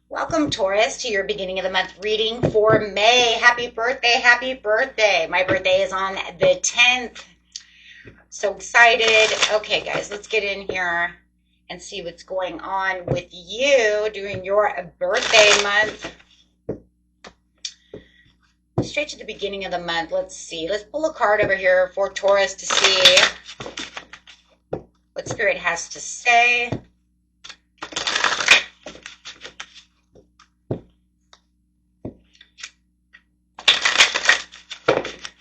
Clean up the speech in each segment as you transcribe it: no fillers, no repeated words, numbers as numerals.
Welcome, Taurus, to your beginning of the month reading for May. Happy birthday, happy birthday. My birthday is on the 10th. So excited. Okay, guys, let's get in here and see what's going on with you during your birthday month. Straight to the beginning of the month. Let's see. Let's pull a card over here for Taurus to see what Spirit has to say.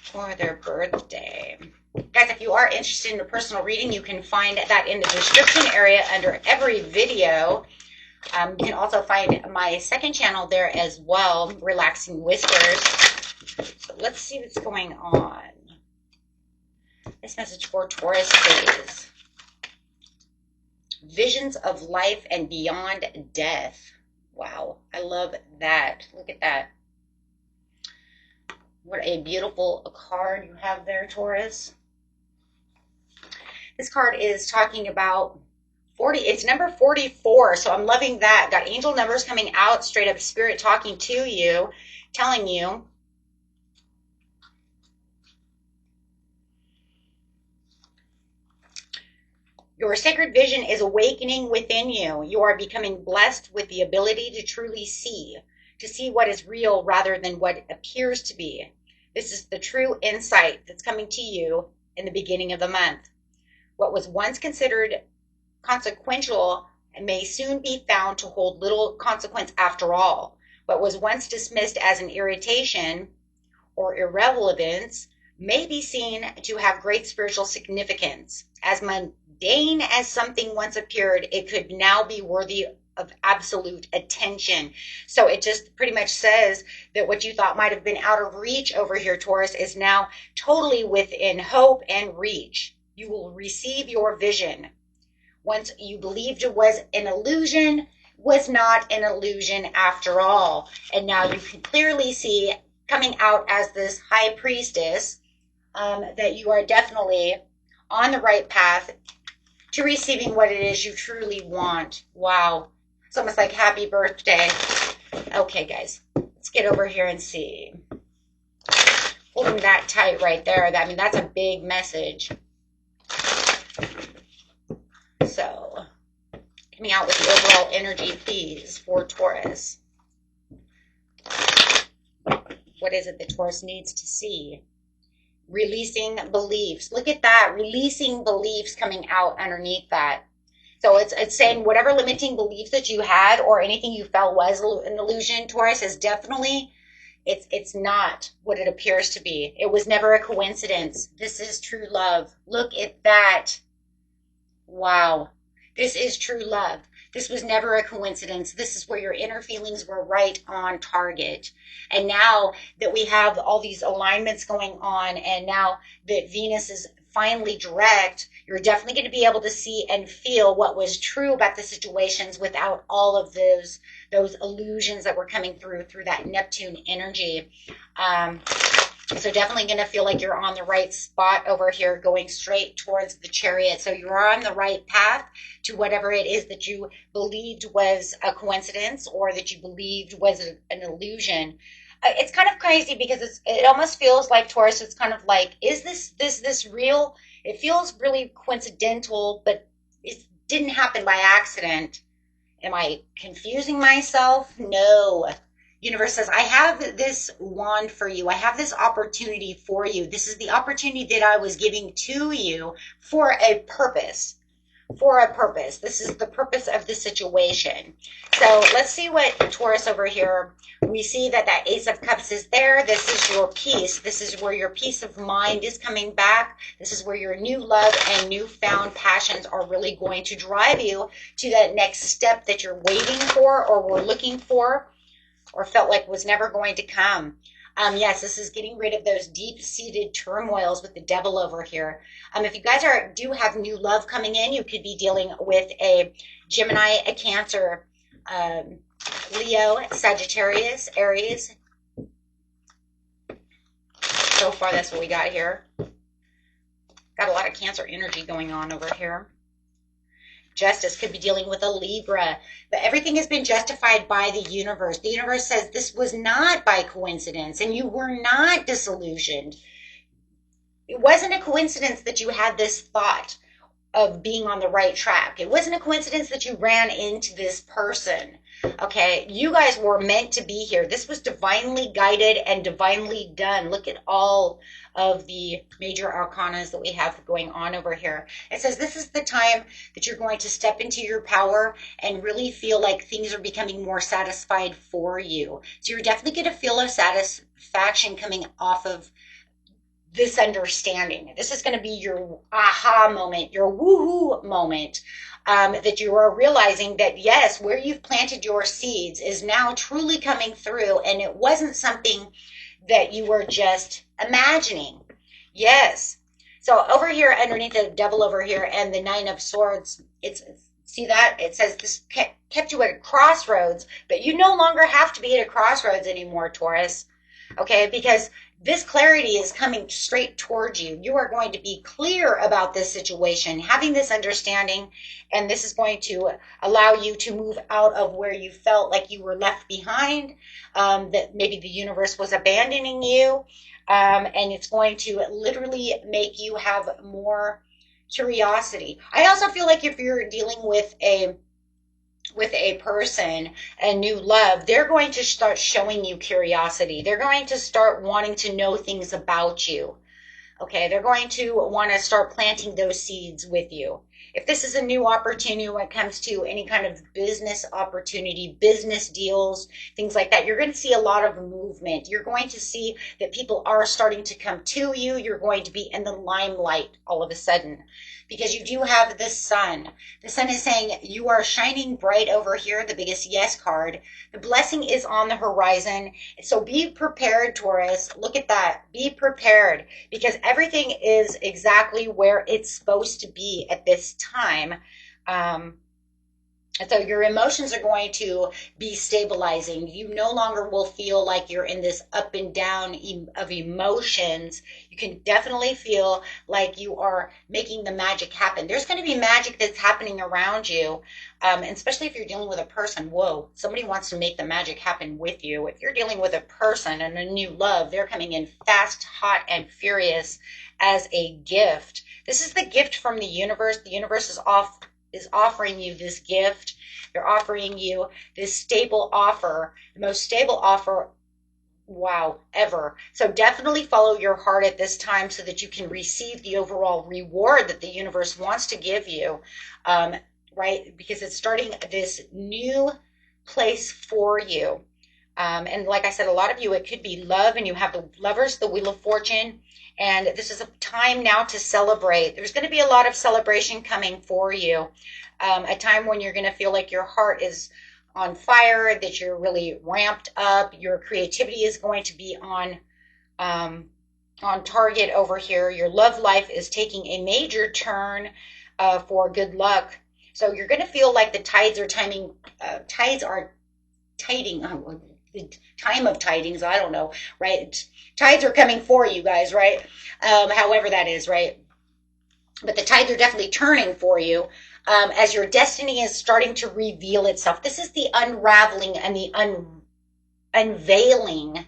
For their birthday. Guys, if you are interested in a personal reading, you can find that in the description area under every video. You can also find my second channel there as well, Relaxing Whispers. So let's see what's going on. This message for Taurus is visions of life and beyond death. Wow, I love that. Look at that. What a beautiful card you have there, Taurus. This card is talking about 40. It's number 44, so I'm loving that. Got angel numbers coming out, straight up Spirit talking to you, telling you your sacred vision is awakening within you. You are becoming blessed with the ability to truly see what is real rather than what appears to be. This is the true insight that's coming to you in the beginning of the month. What was once considered consequential may soon be found to hold little consequence after all. What was once dismissed as an irritation or irrelevance may be seen to have great spiritual significance. As mundane as something once appeared, it could now be worthy of absolute attention. So it just pretty much says that what you thought might have been out of reach over here, Taurus, is now totally within hope and reach. You will receive your vision. Once you believed it was an illusion, was not an illusion after all. And now you can clearly see coming out as this high priestess that you are definitely on the right path to receiving what it is you truly want. Wow. It's almost like happy birthday. Okay, guys, let's get over here and see. Holding that tight right there. I mean, that's a big message. So, coming out with the overall energy, please, for Taurus. What is it that Taurus needs to see? Releasing beliefs. Look at that. Releasing beliefs coming out underneath that. So it's saying whatever limiting beliefs that you had or anything you felt was an illusion, Taurus, is definitely, it's not what it appears to be. It was never a coincidence. This is true love. Look at that. Wow. This is true love. This was never a coincidence. This is where your inner feelings were right on target. And now that we have all these alignments going on, and now that Venus is finally direct, you're definitely going to be able to see and feel what was true about the situations without all of those illusions that were coming through that Neptune energy. So definitely going to feel like you're on the right spot over here, going straight towards the Chariot. So you're on the right path to whatever it is that you believed was a coincidence or that you believed was an illusion. It's kind of crazy because it almost feels like, Taurus, it's kind of like, is this real? It feels really coincidental, but it didn't happen by accident. Am I confusing myself? No. Universe says, I have this wand for you. I have this opportunity for you. This is the opportunity that I was giving to you for a purpose. For a purpose. This is the purpose of the situation. So let's see what Taurus over here, we see that Ace of Cups is there. This is your peace. This is where your peace of mind is coming back. This is where your new love and newfound passions are really going to drive you to that next step that you're waiting for or were looking for or felt like was never going to come. Yes, this is getting rid of those deep-seated turmoils with the devil over here. If you guys do have new love coming in, you could be dealing with a Gemini, a Cancer, Leo, Sagittarius, Aries. So far, that's what we got here. Got a lot of Cancer energy going on over here. Justice could be dealing with a Libra, but everything has been justified by the universe. The universe says this was not by coincidence, and you were not disillusioned. It wasn't a coincidence that you had this thought of being on the right track. It wasn't a coincidence that you ran into this person. Okay, you guys were meant to be here. This was divinely guided and divinely done. Look at all of the major arcanas that we have going on over here. It says this is the time that you're going to step into your power and really feel like things are becoming more satisfied for you. So you're definitely going to feel a satisfaction coming off of this understanding. This is going to be your aha moment, your woohoo moment, that you are realizing that yes, where you've planted your seeds is now truly coming through, and it wasn't something that you were just imagining. Yes. So over here, underneath the devil over here and the 9 of swords, it's see that? It says this kept you at a crossroads, but you no longer have to be at a crossroads anymore, Taurus. Okay, because this clarity is coming straight towards you. You are going to be clear about this situation, having this understanding, and this is going to allow you to move out of where you felt like you were left behind, that maybe the universe was abandoning you, and it's going to literally make you have more curiosity. I also feel like if you're dealing with a person, a new love, they're going to start showing you curiosity. They're going to start wanting to know things about you. Okay, they're going to want to start planting those seeds with you. If this is a new opportunity when it comes to any kind of business opportunity, business deals, things like that, you're going to see a lot of movement. You're going to see that people are starting to come to you. You're going to be in the limelight all of a sudden because you do have the sun. The sun is saying you are shining bright over here, the biggest yes card. The blessing is on the horizon. So be prepared, Taurus. Look at that. Be prepared because everything is exactly where it's supposed to be at this time. And so your emotions are going to be stabilizing. You no longer will feel like you're in this up and down of emotions. You can definitely feel like you are making the magic happen. There's going to be magic that's happening around you, and especially if you're dealing with a person. Whoa, somebody wants to make the magic happen with you. If you're dealing with a person and a new love, they're coming in fast, hot, and furious as a gift. This is the gift from the universe. The universe is offering you this gift. They're offering you this stable offer, the most stable offer, wow, ever. So definitely follow your heart at this time so that you can receive the overall reward that the universe wants to give you, right? Because it's starting this new place for you. And like I said, a lot of you, it could be love, and you have the Lovers, the Wheel of Fortune, and this is a time now to celebrate. There's going to be a lot of celebration coming for you, a time when you're going to feel like your heart is on fire, that you're really ramped up, your creativity is going to be on target over here. Your love life is taking a major turn for good luck. So you're going to feel like the tides are tiding. The time of tidings, I don't know, right? Tides are coming for you guys, right? However that is, right? But the tides are definitely turning for you as your destiny is starting to reveal itself. This is the unraveling and the unveiling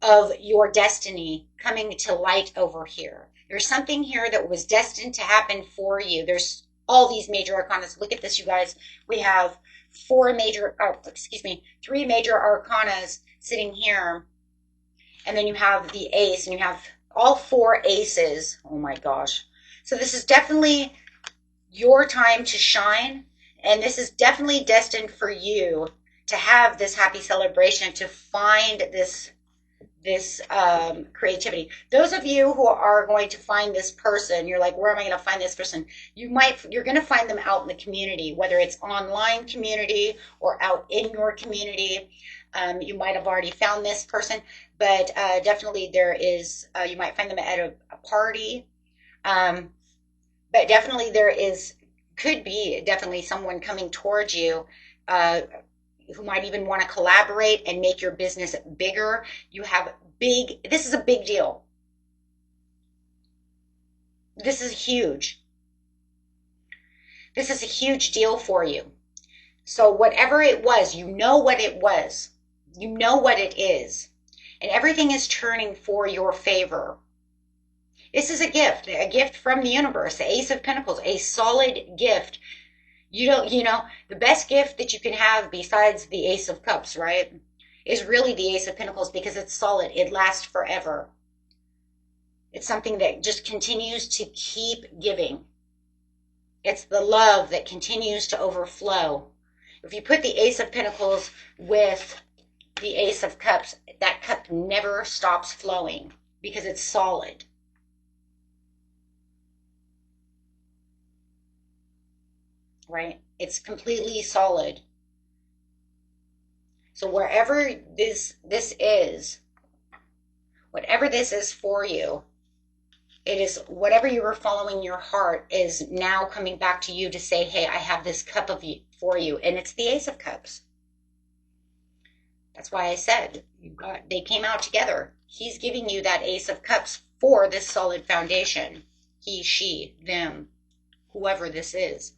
of your destiny coming to light over here. There's something here that was destined to happen for you. There's all these major arcanas. Look at this, you guys. We have three major arcanas sitting here. And then you have the ace, and you have all 4 aces. Oh my gosh. So this is definitely your time to shine. And this is definitely destined for you to have this happy celebration, to find this creativity. Those of you who are going to find this person, you're like, where am I going to find this person? You're going to find them out in the community, whether it's online community or out in your community. You might have already found this person, but definitely there is, you might find them at a party. But definitely could be definitely someone coming towards you who might even want to collaborate and make your business bigger. You have this is a big deal. This is huge. This is a huge deal for you. So whatever it was, you know what it was. You know what it is. And everything is turning for your favor. This is a gift from the universe, the Ace of Pentacles, a solid gift. The best gift that you can have besides the Ace of Cups, right, is really the Ace of Pentacles, because it's solid. It lasts forever. It's something that just continues to keep giving. It's the love that continues to overflow. If you put the Ace of Pentacles with the Ace of Cups, that cup never stops flowing because it's solid. Right? It's completely solid. So wherever this is, whatever this is for you, it is whatever you were following your heart is now coming back to you to say, hey, I have this cup for you. And it's the Ace of Cups. That's why I said they came out together. He's giving you that Ace of Cups for this solid foundation. He, she, them, whoever this is.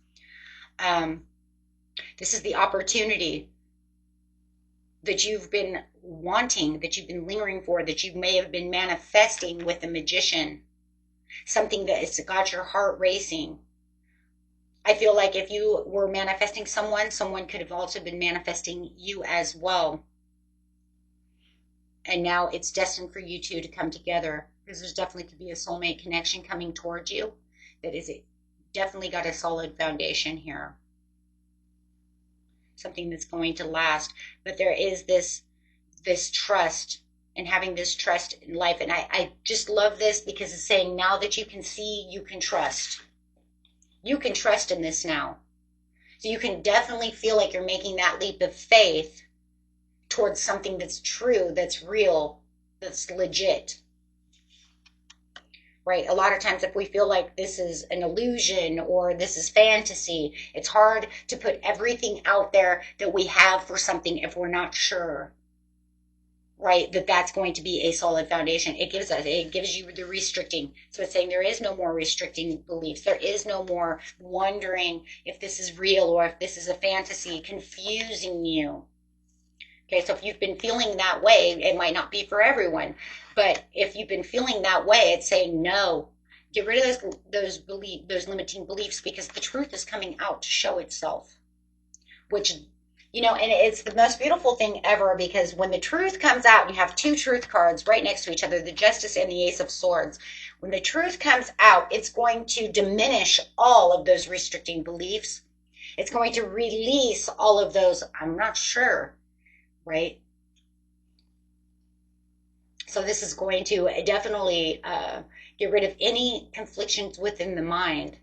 This is the opportunity that you've been wanting, that you've been lingering for, that you may have been manifesting with the Magician. Something that has got your heart racing. I feel like if you were manifesting someone could have also been manifesting you as well. And now it's destined for you two to come together, because there's definitely could be a soulmate connection coming towards you that is definitely got a solid foundation here. Something that's going to last. But there is this trust, and having this trust in life. And I just love this because it's saying now that you can see, you can trust. You can trust in this now. So you can definitely feel like you're making that leap of faith towards something that's true, that's real, that's legit. Right? A lot of times if we feel like this is an illusion or this is fantasy, it's hard to put everything out there that we have for something if we're not sure. Right, that's going to be a solid foundation. It gives you the restricting. So it's saying there is no more restricting beliefs. There is no more wondering if this is real or if this is a fantasy, confusing you. Okay, so if you've been feeling that way, it might not be for everyone, but if you've been feeling that way, it's saying no. Get rid of those limiting beliefs, because the truth is coming out to show itself, which. And it's the most beautiful thing ever, because when the truth comes out, you have two truth cards right next to each other, the Justice and the Ace of Swords. When the truth comes out, it's going to diminish all of those restricting beliefs. It's going to release all of those, I'm not sure, right? So this is going to definitely get rid of any conflictions within the mind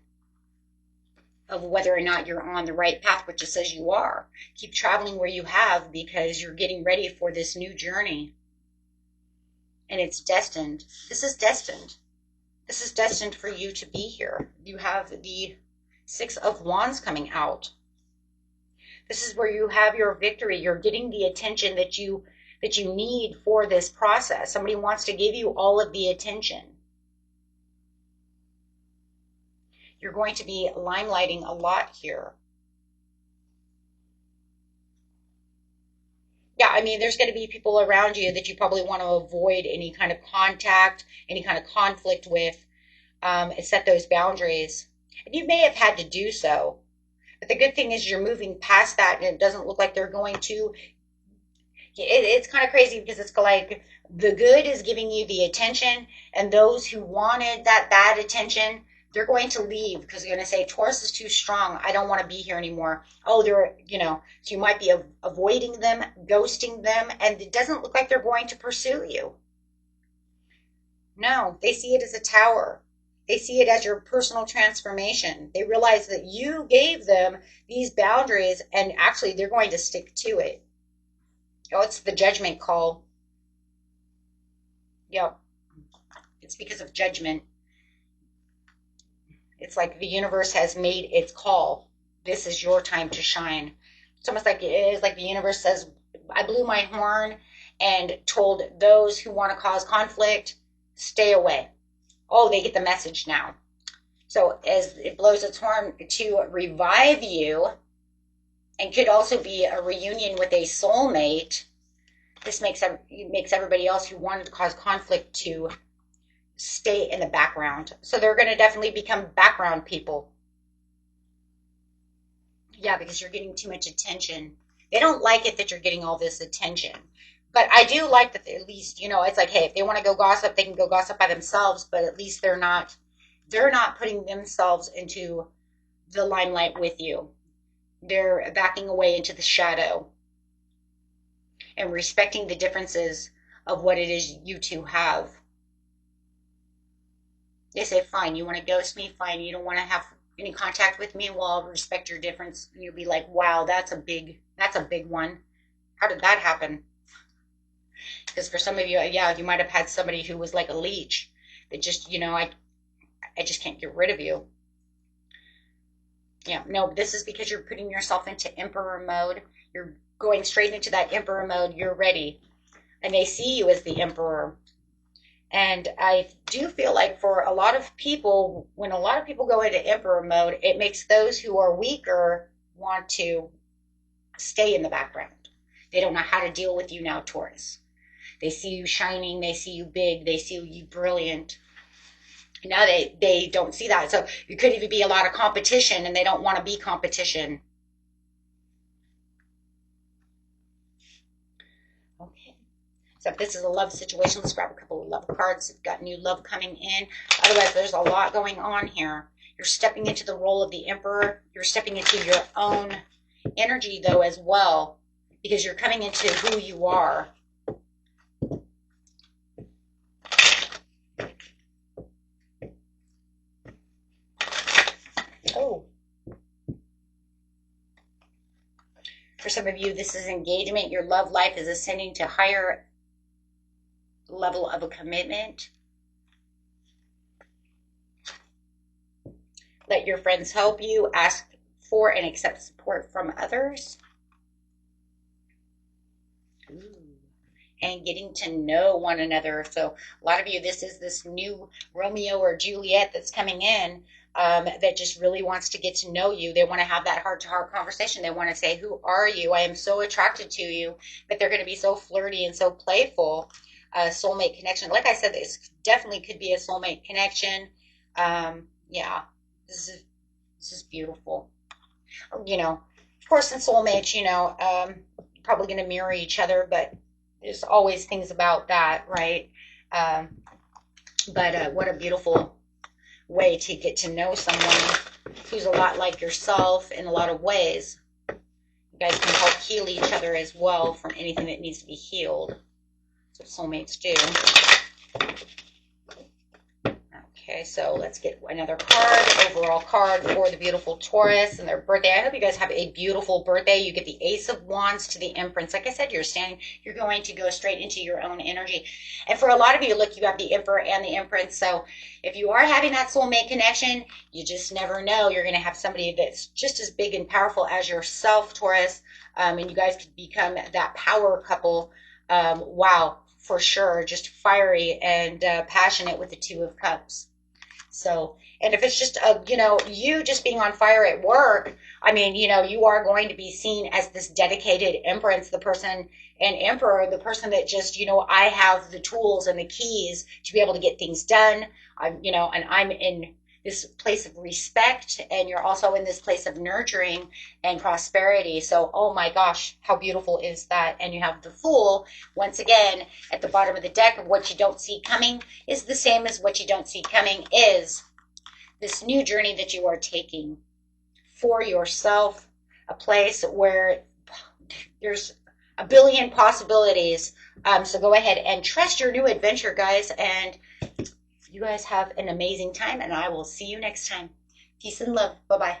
of whether or not you're on the right path, which it says you are. Keep traveling where you have, because you're getting ready for this new journey. And it's destined. This is destined. This is destined for you to be here. You have the Six of Wands coming out. This is where you have your victory. You're getting the attention that you need for this process. Somebody wants to give you all of the attention. You're going to be limelighting a lot here. Yeah, I mean, there's going to be people around you that you probably want to avoid any kind of contact, any kind of conflict with, set those boundaries. And you may have had to do so. But the good thing is you're moving past that, and it doesn't look like they're going to. It's kind of crazy, because it's like the good is giving you the attention, and those who wanted that bad attention, they're going to leave, because they're going to say, Taurus is too strong. I don't want to be here anymore. Oh, so you might be avoiding them, ghosting them, and it doesn't look like they're going to pursue you. No, they see it as a tower. They see it as your personal transformation. They realize that you gave them these boundaries, and actually they're going to stick to it. Oh, it's the judgment call. Yep. It's because of judgment. It's like the universe has made its call. This is your time to shine. It's almost like it is like the universe says, I blew my horn and told those who want to cause conflict, stay away. Oh, they get the message now. So as it blows its horn to revive you, and could also be a reunion with a soulmate, this makes everybody else who wanted to cause conflict to stay in the background. So they're going to definitely become background people. Yeah, because you're getting too much attention. They don't like it that you're getting all this attention. But I do like that at least, it's like, hey, if they want to go gossip, they can go gossip by themselves, but at least they're not putting themselves into the limelight with you. They're backing away into the shadow and respecting the differences of what it is you two have. They say, fine, you want to ghost me? Fine, you don't want to have any contact with me? Well, I'll respect your difference. And you'll be like, wow, that's a big one. How did that happen? Because for some of you, yeah, you might have had somebody who was like a leech that just, I just can't get rid of you. Yeah, no, this is because you're putting yourself into emperor mode. You're going straight into that emperor mode. You're ready. And they see you as the emperor. And I do feel like for a lot of people, when a lot of people go into emperor mode, it makes those who are weaker want to stay in the background. They don't know how to deal with you now, Taurus. They see you shining. They see you big. They see you brilliant. Now they don't see that. So it could even be a lot of competition, and they don't want to be competition. Okay. So if this is a love situation, let's grab a couple of love cards. We've got new love coming in. Otherwise, there's a lot going on here. You're stepping into the role of the emperor. You're stepping into your own energy, though, as well, because you're coming into who you are. Oh. For some of you, this is engagement. Your love life is ascending to higher level of a commitment. Let your friends help you. Ask for and accept support from others. Ooh. And getting to know one another. So a lot of you, this is this new Romeo or Juliet that's coming in that just really wants to get to know you. They want to have that heart-to-heart conversation. They want to say, who are you? I am so attracted to you. But they're going to be so flirty and so playful. Soulmate connection. Like I said, this definitely could be a soulmate connection. Yeah, this is beautiful. Of course, in soulmates, probably going to mirror each other, but there's always things about that, right? But what a beautiful way to get to know someone who's a lot like yourself in a lot of ways. You guys can help heal each other as well from anything that needs to be healed. That's what soulmates do. Okay, so let's get another card, overall card for the beautiful Taurus and their birthday. I hope you guys have a beautiful birthday. You get the Ace of Wands to the Empress. Like I said, you're going to go straight into your own energy. And for a lot of you, look, you have the Emperor and the Empress. So if you are having that soulmate connection, you just never know. You're going to have somebody that's just as big and powerful as yourself, Taurus. And you guys could become that power couple. Wow, for sure. Just fiery and passionate with the Two of Cups. So, and if it's just, you just being on fire at work, I mean, you are going to be seen as this dedicated empress, the person and emperor, the person that just, I have the tools and the keys to be able to get things done. And I'm in this place of respect, and you're also in this place of nurturing and prosperity. So, oh my gosh, how beautiful is that? And you have the Fool, once again, at the bottom of the deck of what you don't see coming is the same as what you don't see coming is this new journey that you are taking for yourself, a place where there's a billion possibilities. So go ahead and trust your new adventure, guys, and you guys have an amazing time, and I will see you next time. Peace and love. Bye-bye.